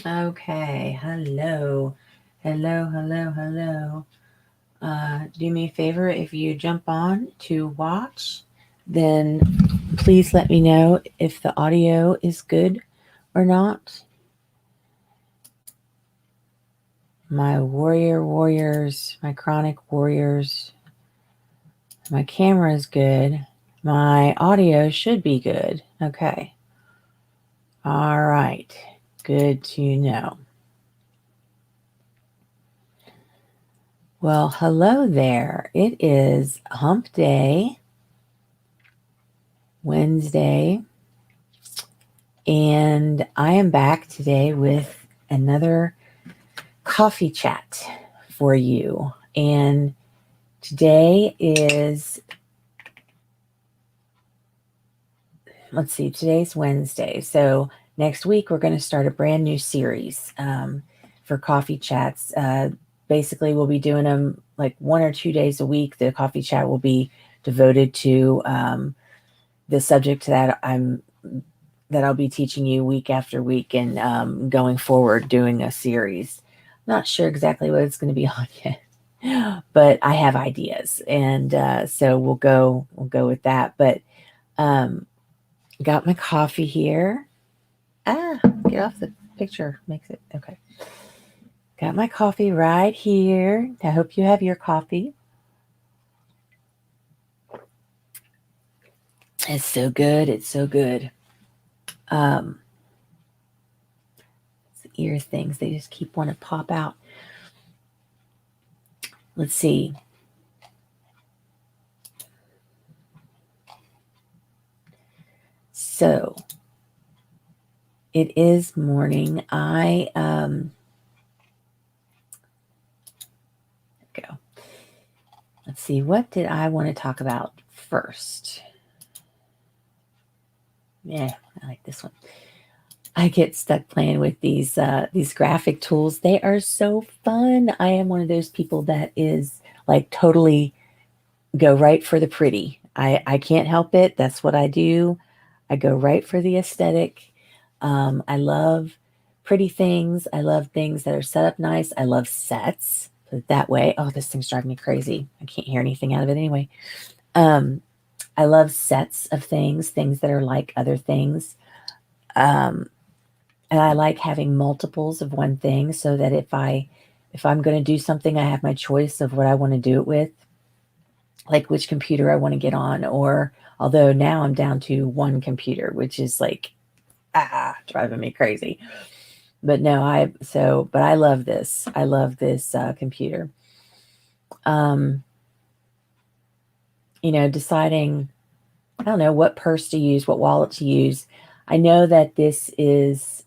Okay, hello. Hello, hello, hello. Do me a favor if you jump on to watch, then please let me know if the audio is good or not. My warriors, my chronic warriors, my camera is good. My audio should be good. Okay. All right. Good to know. Well, hello there. It is Hump Day, Wednesday, and I am back today with another coffee chat for you. And today is, let's see, today's Wednesday. So next week, we're going to start a brand new series for coffee chats. Basically, we'll be doing them like 1 or 2 days a week. The coffee chat will be devoted to the subject that I'll be teaching you week after week and going forward doing a series. Not sure exactly what it's going to be on yet, but I have ideas, and so we'll go with that. But um, got my coffee here. Ah, get off the picture. Makes it okay. Got my coffee right here. I hope you have your coffee. It's so good. It's so good. Um, ear things, they just keep wanting to pop out. Let's see. So it is morning. Go. Let's see. What did I want to talk about first? Yeah, I like this one. I get stuck playing with these graphic tools. They are so fun. I am one of those people that is like totally go right for the pretty. I can't help it. That's what I do. I go right for the aesthetic. I love pretty things. I love things that are set up nice. I love sets. Put it that way. Oh, this thing's driving me crazy. I can't hear anything out of it anyway. Um, I love sets of things, things that are like other things. Um, and I like having multiples of one thing so that if I'm going to do something, I have my choice of what I want to do it with, like which computer I want to get on, or although now I'm down to one computer, which is like driving me crazy. But no, but I love this. I love this computer. Um, deciding, I don't know what purse to use, what wallet to use. I know that this is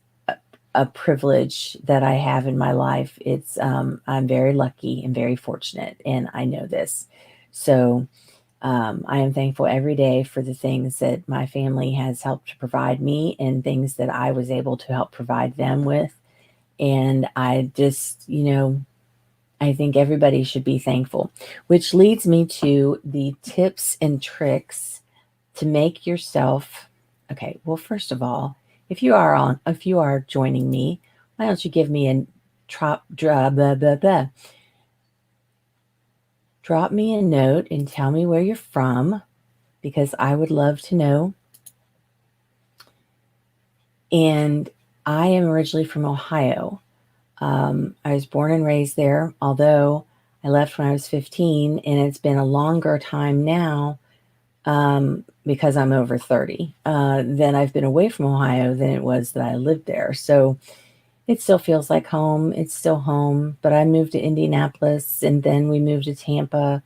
a privilege that I have in my life. I'm very lucky and very fortunate, and I know this. So I am thankful every day for the things that my family has helped to provide me and things that I was able to help provide them with. And I just, I think everybody should be thankful, which leads me to the tips and tricks to make yourself. Okay, well, first of all, if you are joining me, why don't you give me a blah, blah, blah. Drop me a note and tell me where you're from because I would love to know. And I am originally from Ohio. I was born and raised there, although I left when I was 15, and it's been a longer time now because I'm over 30. Then I've been away from Ohio than it was that I lived there. So it still feels like home. It's still home. But I moved to Indianapolis, and then we moved to Tampa,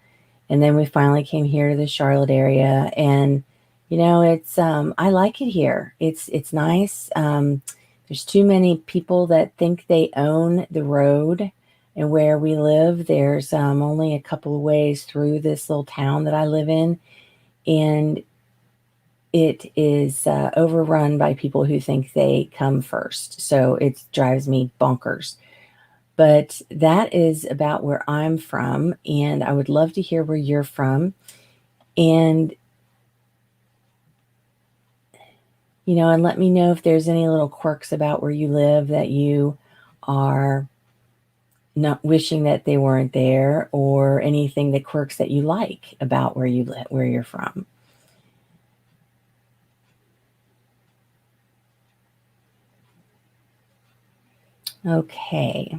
and then we finally came here to the Charlotte area. And it's I like it here. It's nice. There's too many people that think they own the road and where we live. There's only a couple of ways through this little town that I live in, and it is overrun by people who think they come first. So it drives me bonkers. But that is about where I'm from, and I would love to hear where you're from. And And let me know if there's any little quirks about where you live that you are not wishing that they weren't there, or anything, the quirks that you like about where you live, where you're from. Okay.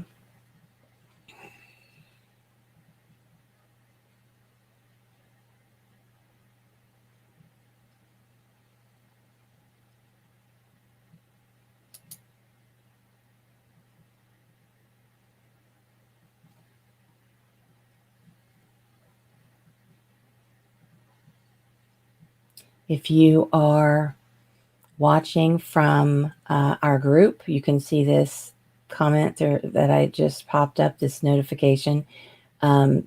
If you are watching from our group, you can see this comment that I just popped up, this notification. You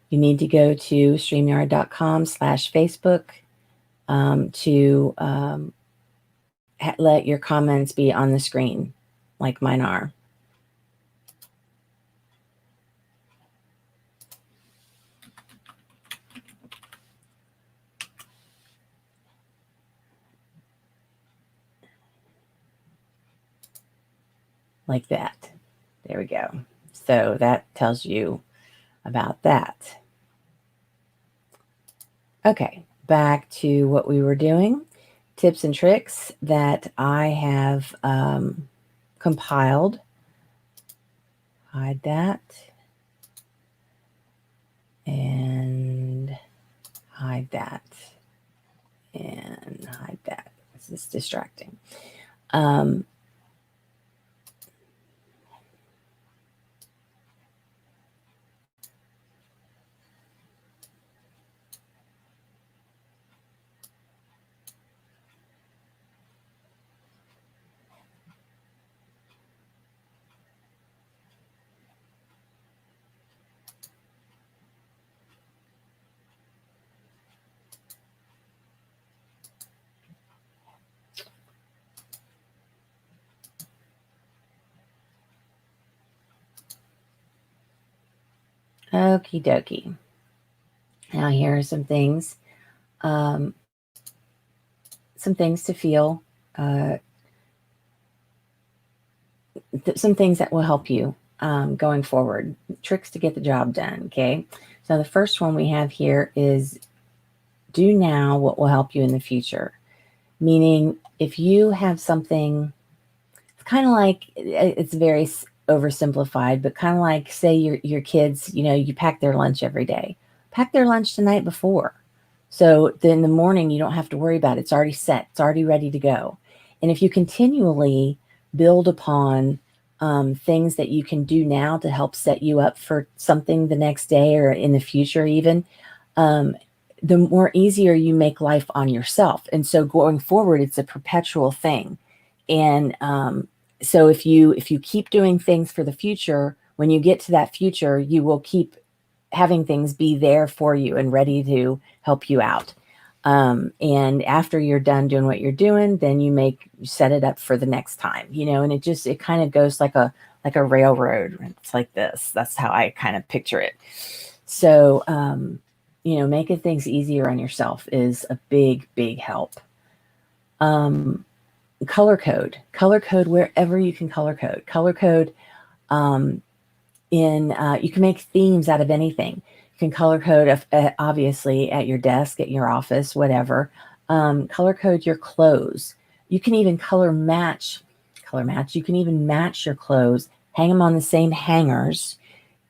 need to go to StreamYard.com/Facebook to let your comments be on the screen like mine are. Like that. There we go. So that tells you about that. Okay, back to what we were doing. Tips and tricks that I have compiled. Hide that. And hide that. And hide that. This is distracting. Okie dokie. Now here are some things to feel, some things that will help you going forward, tricks to get the job done. Okay. So the first one we have here is do now what will help you in the future. Meaning if you have something, it's kind of like, it's very oversimplified, but kind of like, say your kids, you pack their lunch every day. Pack their lunch the night before. So then in the morning, you don't have to worry about it. It's already set. It's already ready to go. And if you continually build upon things that you can do now to help set you up for something the next day or in the future even, the more easier you make life on yourself. And so going forward, it's a perpetual thing. And so if you keep doing things for the future, when you get to that future, you will keep having things be there for you and ready to help you out. And after you're done doing what you're doing, then you set it up for the next time, and it kind of goes like a railroad. It's like this. That's how I kind of picture it. So, making things easier on yourself is a big, big help. Color code wherever you can color code. You can make themes out of anything. You can color code, obviously, at your desk, at your office, whatever. Color code your clothes. You can even color match. You can even match your clothes, hang them on the same hangers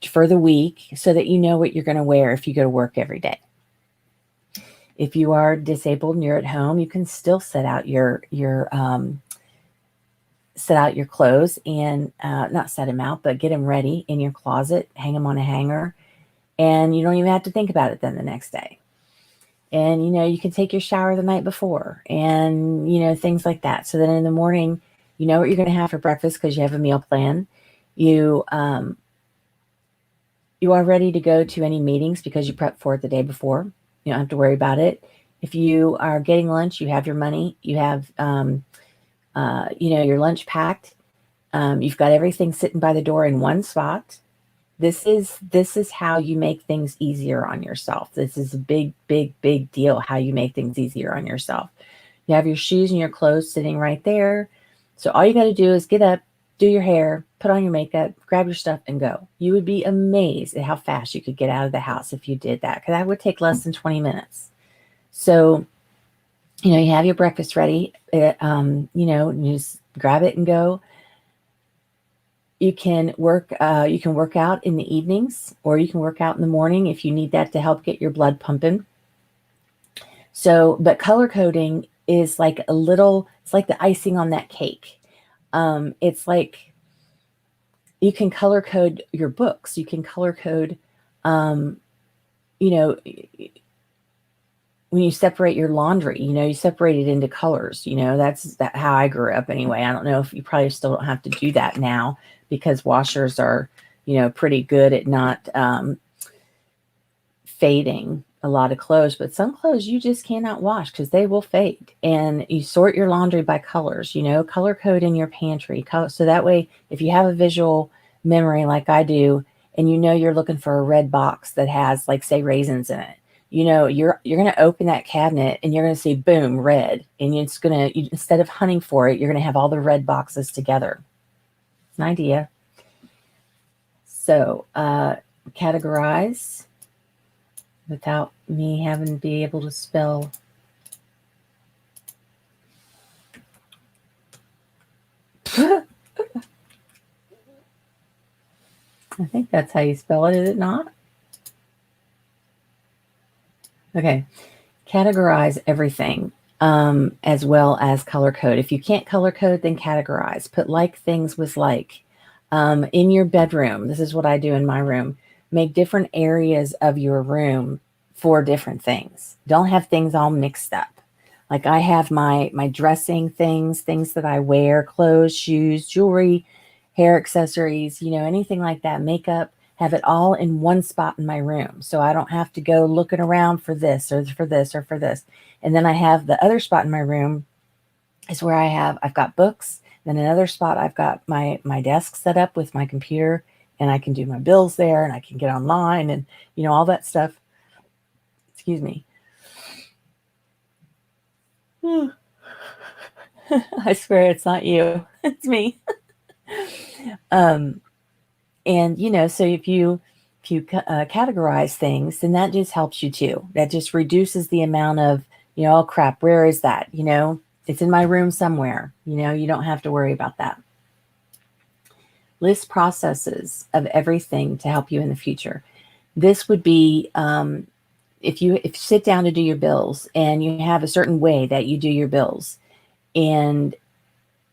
for the week so that you know what you're going to wear if you go to work every day. If you are disabled and you're at home, you can still set out your clothes and not set them out, but get them ready in your closet, hang them on a hanger, and you don't even have to think about it then the next day. And, you can take your shower the night before and, things like that. So then in the morning, you know what you're going to have for breakfast because you have a meal plan. You are ready to go to any meetings because you prepped for it the day before. You don't have to worry about it. If you are getting lunch, you have your money, you have, your lunch packed. You've got everything sitting by the door in one spot. This is how you make things easier on yourself. This is a big, big, big deal, how you make things easier on yourself. You have your shoes and your clothes sitting right there. So all you got to do is get up, do your hair, put on your makeup, grab your stuff, and go. You would be amazed at how fast you could get out of the house if you did that, because that would take less than 20 minutes. So, you have your breakfast ready, you just grab it and go. You can work out in the evenings, or you can work out in the morning if you need that to help get your blood pumping. So, but color coding is like it's like the icing on that cake. It's like you can color code your books. You can color code, you know, when you separate your laundry, you separate it into colors. That's how I grew up anyway. I don't know if you probably still don't have to do that now, because washers are, pretty good at not fading a lot of clothes, but some clothes you just cannot wash because they will fade. And you sort your laundry by colors, color code in your pantry. So that way, if you have a visual memory like I do, and you're looking for a red box that has, like, say, raisins in it, you're going to open that cabinet and you're going to see, boom, red. And instead of hunting for it, you're going to have all the red boxes together. It's an idea. So categorize without me having to be able to spell. I think that's how you spell it, is it not? Okay. Categorize everything, as well as color code. If you can't color code, then categorize. Put like things with like. In your bedroom, this is what I do in my room. Make different areas of your room for different things. Don't have things all mixed up. Like, I have my dressing things that I wear, clothes, shoes, jewelry, hair accessories, anything like that, makeup. Have it all in one spot in my room, so I don't have to go looking around for this or for this or for this. And then I have the other spot in my room is where I've got books. Then another spot, I've got my desk set up with my computer, and I can do my bills there, and I can get online, and all that stuff. Excuse me. I swear it's not you. It's me. And so if you categorize things, then that just helps you too. That just reduces the amount of, oh crap, where is that? It's in my room somewhere. You don't have to worry about that. List processes of everything to help you in the future. This would be, if you sit down to do your bills, and you have a certain way that you do your bills, and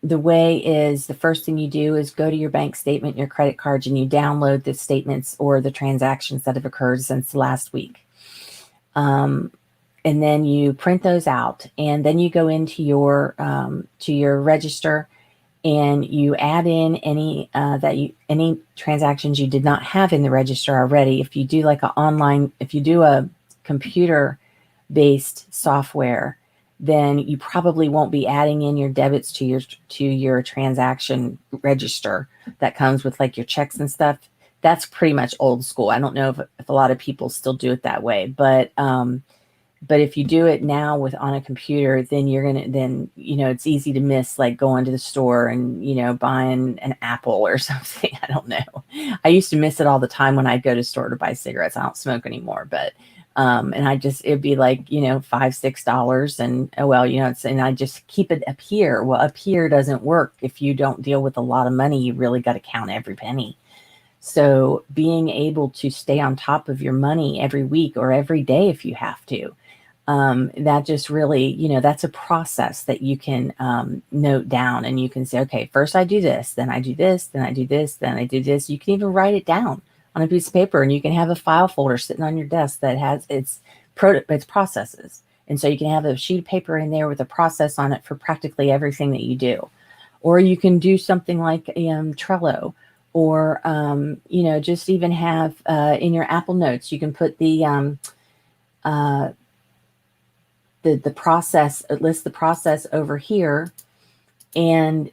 the way is, the first thing you do is go to your bank statement, your credit cards, and you download the statements or the transactions that have occurred since last week. And then you print those out, and then you go into your register, and you add in any transactions you did not have in the register already. If you do if you do a computer-based software, then you probably won't be adding in your debits to your transaction register that comes with, like, your checks and stuff. That's pretty much old school. I don't know if a lot of people still do it that way, but if you do it now on a computer, then it's easy to miss, like, going to the store and buying an apple or something. I don't know. I used to miss it all the time when I'd go to the store to buy cigarettes. I don't smoke anymore, but and it'd be like, $5, $6, and oh well, and I just keep it up here. Well, up here doesn't work. If you don't deal with a lot of money, you really got to count every penny. So being able to stay on top of your money every week or every day, if you have to, that just really, that's a process that you can note down, and you can say, okay, first I do this, then I do this, then I do this, then I do this. You can even write it down on a piece of paper, and you can have a file folder sitting on your desk that has its processes. And so you can have a sheet of paper in there with a process on it for practically everything that you do. Or you can do something like Trello, or, just even have in your Apple Notes, you can put the process, list the process over here, and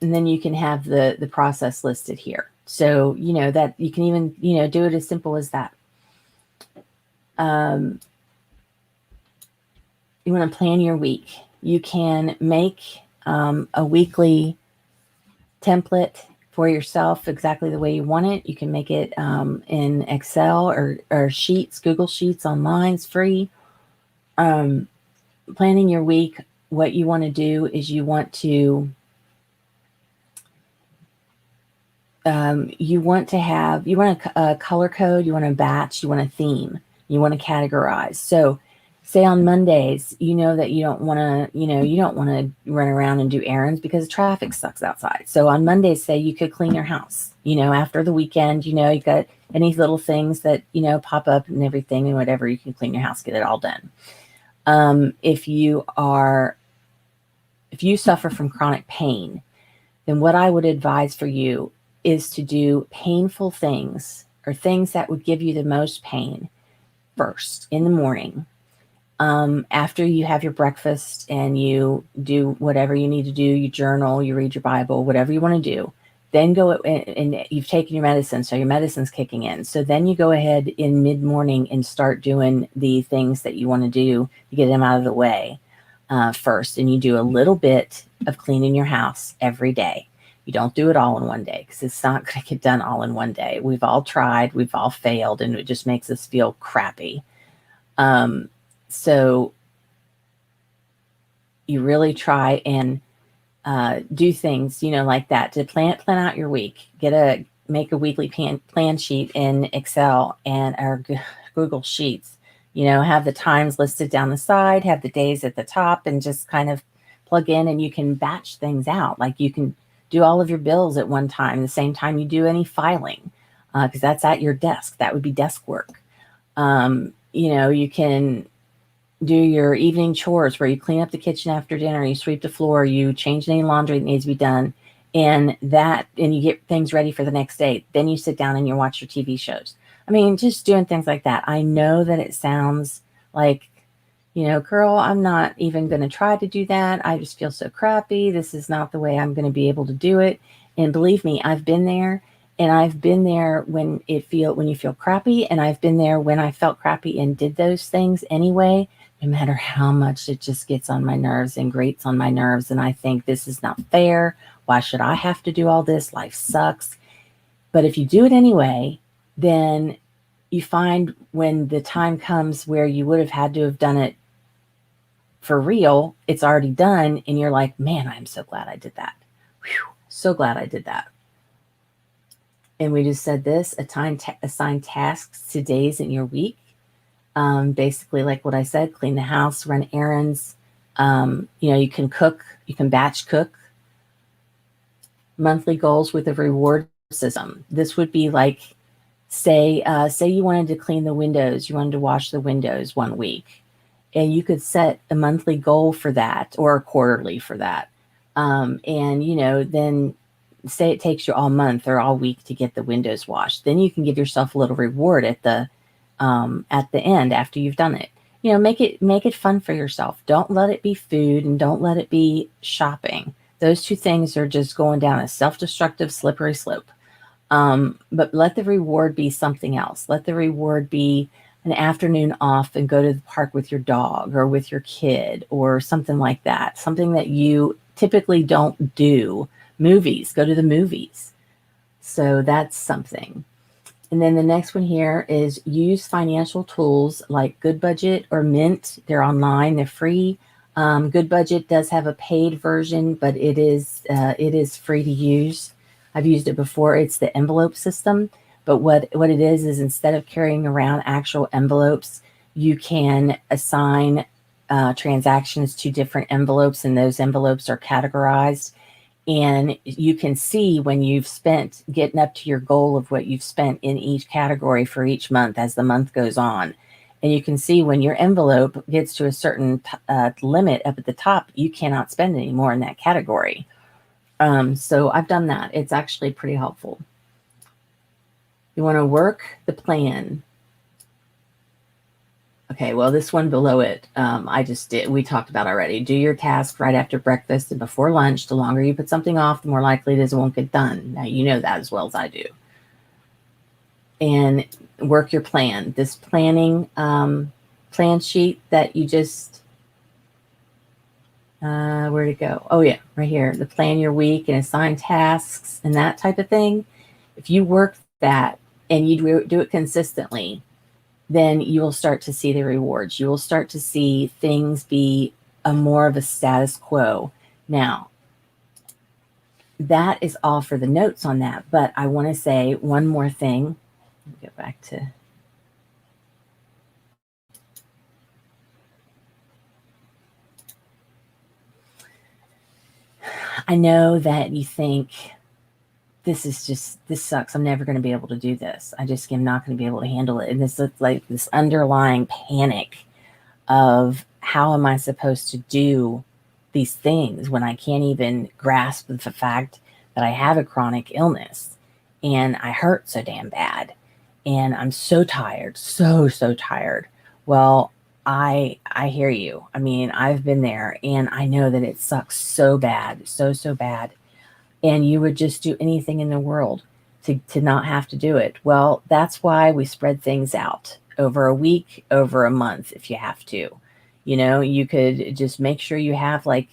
then you can have the process listed here. So, that you can even, do it as simple as that. You want to plan your week. You can make a weekly template for yourself exactly the way you want it. You can make it in Excel or Sheets, Google Sheets online. It's free. Planning your week, what you want to do is you want to a color code, you want a batch, you want a theme, you want to categorize. So say on Mondays, that you don't want to run around and do errands because traffic sucks outside. So on Mondays, say you could clean your house, after the weekend, you got any little things that, pop up and everything and whatever, you can clean your house, get it all done. If you suffer from chronic pain, then what I would advise for you is to do painful things or things that would give you the most pain first in the morning. After you have your breakfast and you do whatever you need to do, you journal, you read your Bible, whatever you want to do, then go and you've taken your medicine, so your medicine's kicking in. So then you go ahead in mid-morning and start doing the things that you want to do to get them out of the way first. And you do a little bit of cleaning your house every day. You don't do it all in one day because it's not going to get done all in one day. We've all tried, we've all failed, and it just makes us feel crappy. So you really try and do things, like that to plan out your week. Make a weekly plan sheet in Excel or Google Sheets. Have the times listed down the side, have the days at the top, and just kind of plug in, and you can batch things out. Like you can do all of your bills at one time, the same time you do any filing, because that's at your desk. That would be desk work. You can do your evening chores where you clean up the kitchen after dinner, you sweep the floor, you change any laundry that needs to be done, and you get things ready for the next day. Then you sit down and you watch your TV shows. I mean, just doing things like that. I know that it sounds like, girl, I'm not even going to try to do that. I just feel so crappy. This is not the way I'm going to be able to do it. And believe me, I've been there. And I've been there when you feel crappy. And I've been there when I felt crappy and did those things anyway, no matter how much it just gets on my nerves and grates on my nerves. And I think this is not fair. Why should I have to do all this? Life sucks. But if you do it anyway, then you find when the time comes where you would have had to have done it for real, it's already done. And you're like, man, I'm so glad I did that. Whew, so glad I did that. And we just said this, assign tasks to days in your week. Basically, like what I said, clean the house, run errands. You can cook, you can batch cook. Monthly goals with a reward system. This would be like, say you wanted to clean the windows, you wanted to wash the windows one week. And you could set a monthly goal for that or a quarterly for that. Then say it takes you all month or all week to get the windows washed. Then you can give yourself a little reward at the end after you've done it. Make it fun for yourself. Don't let it be food and don't let it be shopping. Those two things are just going down a self-destructive slippery slope. But let the reward be something else. Let the reward be an afternoon off and go to the park with your dog or with your kid or something like that. Something that you typically don't do. Movies, go to the movies. So that's something. And then the next one here is use financial tools like Good Budget or Mint. They're online, they're free. Good Budget does have a paid version, but it is free to use. I've used it before. It's the envelope system. But what it is instead of carrying around actual envelopes, you can assign transactions to different envelopes, and those envelopes are categorized. And you can see when you've spent, getting up to your goal of what you've spent in each category for each month as the month goes on. And you can see when your envelope gets to a certain limit up at the top, you cannot spend any more in that category. So I've done that. It's actually pretty helpful. You want to work the plan. Okay, well, this one below it, we talked about already. Do your task right after breakfast and before lunch. The longer you put something off, the more likely it is it won't get done. Now, you know that as well as I do. and work your plan. This planning plan sheet that you just, where'd it go? Oh yeah, right here. The plan your week and assign tasks and that type of thing. If you work that and you do it consistently, then you will start to see the rewards. You will start to see things be a more of a status quo. Now, that is all for the notes on that. But I want to say one more thing. Let me get back to. I know that you think this sucks. I'm never going to be able to do this. I just am not going to be able to handle it. And this is like this underlying panic of how am I supposed to do these things when I can't even grasp the fact that I have a chronic illness and I hurt so damn bad and I'm so tired, so tired. Well, I hear you. I mean, I've been there and I know that it sucks so bad, so bad. And you would just do anything in the world to not have to do it. Well, that's why we spread things out over a week, over a month if you have to. You know, you could just make sure you have like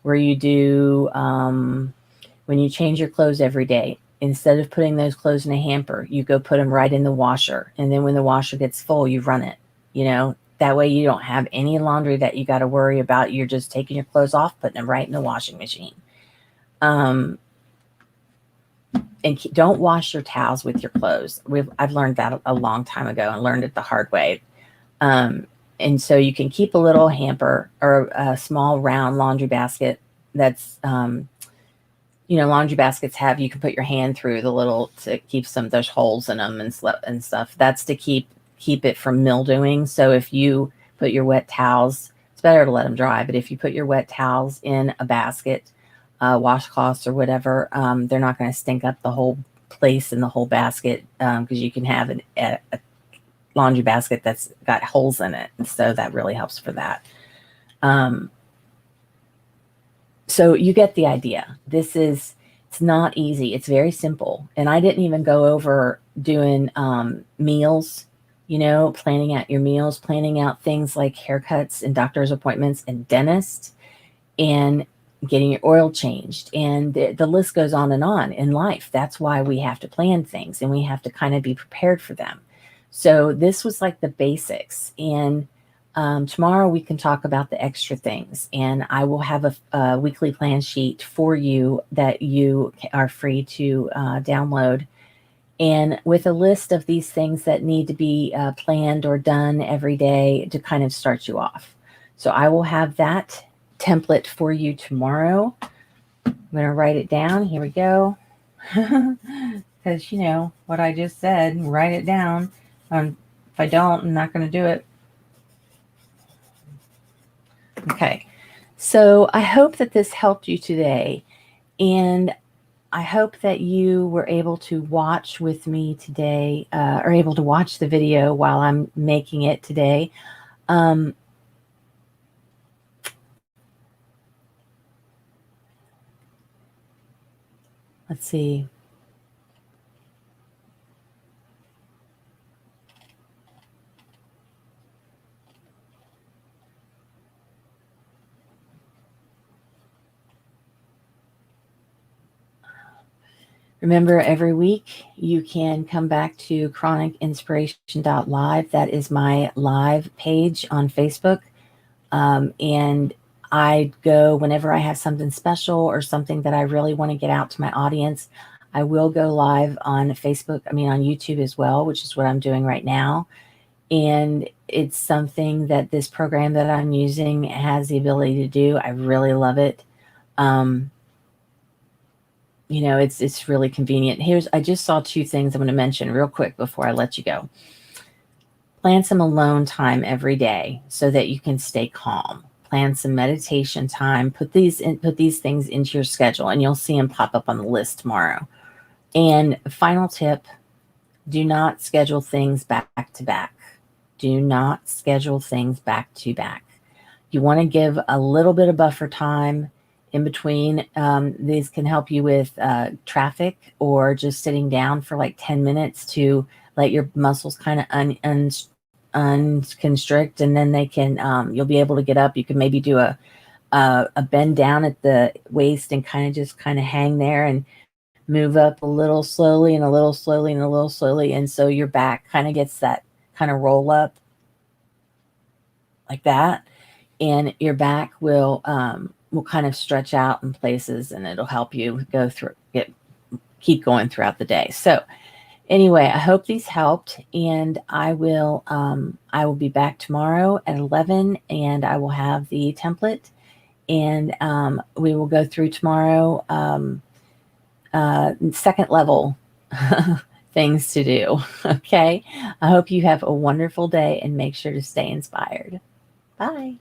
where you do when you change your clothes every day. Instead of putting those clothes in a hamper, you go put them right in the washer. And then when the washer gets full, you run it. You know, that way you don't have any laundry that you got to worry about. You're just taking your clothes off, putting them right in the washing machine. And don't wash your towels with your clothes. I've learned that a long time ago and learned it the hard way. And so you can keep a little hamper or a small round laundry basket that's, laundry baskets have, you can put your hand through the little, to keep there's holes in them and stuff. That's to keep it from mildewing. So if you put your wet towels, it's better to let them dry, but if you put your wet towels in a basket, washcloths or whatever, they're not going to stink up the whole place and the whole basket, because you can have a laundry basket that's got holes in it. So that really helps for that. So you get the idea. It's not easy. It's very simple. And I didn't even go over doing meals, planning out your meals, planning out things like haircuts and doctor's appointments and dentists and getting your oil changed. And the list goes on in life. That's why we have to plan things and we have to kind of be prepared for them. So this was like the basics. And tomorrow we can talk about the extra things. And I will have a weekly plan sheet for you that you are free to download. And with a list of these things that need to be planned or done every day to kind of start you off. So I will have that template for you tomorrow. I'm going to write it down. Here we go. Because what I just said, write it down. If I don't, I'm not going to do it. Okay. So I hope that this helped you today. And I hope that you were able to watch with me today, or able to watch the video while I'm making it today. Let's see. Remember, every week you can come back to chronicinspiration.live. That is my live page on Facebook. And I go whenever I have something special or something that I really want to get out to my audience. I will go live on Facebook, on YouTube as well, which is what I'm doing right now. And it's something that this program that I'm using has the ability to do. I really love it. It's really convenient. I just saw two things I'm going to mention real quick before I let you go. Plan some alone time every day so that you can stay calm. Plan some meditation time. Put these things into your schedule and you'll see them pop up on the list tomorrow. And final tip, do not schedule things back to back. Do not schedule things back to back. You want to give a little bit of buffer time in between. These can help you with traffic or just sitting down for like 10 minutes to let your muscles kind of unconstrict, and then they can you'll be able to get up. You can maybe do a bend down at the waist and just kind of hang there and move up a little slowly and a little slowly and a little slowly, and so your back kind of gets that kind of roll up like that, and your back will kind of stretch out in places, and it'll help you keep going throughout the day. So anyway, I hope these helped, and I will be back tomorrow at 11, and I will have the template, and we will go through tomorrow second level things to do. Okay. I hope you have a wonderful day, and make sure to stay inspired. Bye.